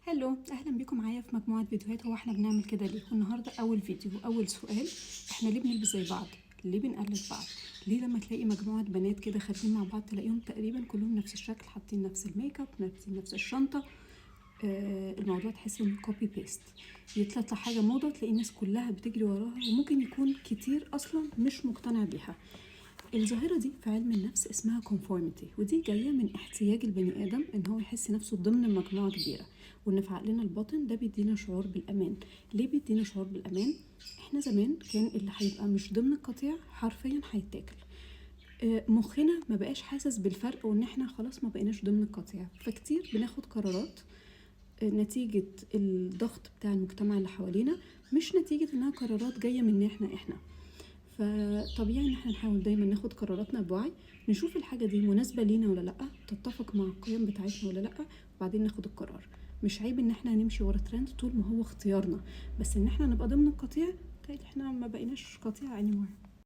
هلو، اهلا بيكم معايا في مجموعه فيديوهات. هو احنا بنعمل كده ليه؟ والنهارده اول فيديو اول سؤال: احنا ليه بنلبس زي بعض؟ ليه بنقلد بعض؟ ليه لما تلاقي مجموعه بنات كده خارجين مع بعض تلاقيهم تقريبا كلهم نفس الشكل، حاطين نفس الميك اب، لابسين نفس الشنطه؟ الموضوع تحس ان كوبي بيست. يطلع حاجه موضه تلاقي الناس كلها بتجري وراها، وممكن يكون كتير اصلا مش مقتنع بيها. الظاهرة دي في علم النفس اسمها conformity، ودي جاية من احتياج البني آدم ان هو يحس نفسه ضمن مجموعة كبيرة، وان في عقلنا الباطن ده بيدينا شعور بالأمان. ليه بيدينا شعور بالأمان؟ احنا زمان كان اللي هيبقى مش ضمن القطيع حرفيا هيتاكل. مخنا ما بقاش حاسس بالفرق، وان احنا خلاص ما بقيناش ضمن القطيع، فكتير بناخد قرارات نتيجة الضغط بتاع المجتمع اللي حوالينا، مش نتيجة انها قرارات جاية من احنا. فطبيعي ان احنا نحاول دايما ناخد قراراتنا بوعي، نشوف الحاجة دي مناسبة لينا ولا لأ، تتفق مع القيم بتاعتنا ولا لأ، وبعدين ناخد القرار. مش عيب ان احنا نمشي ورا ترند طول ما هو اختيارنا، بس ان احنا نبقى ضمن القطيع، تلاقي احنا ما بقيناش قطيع anymore.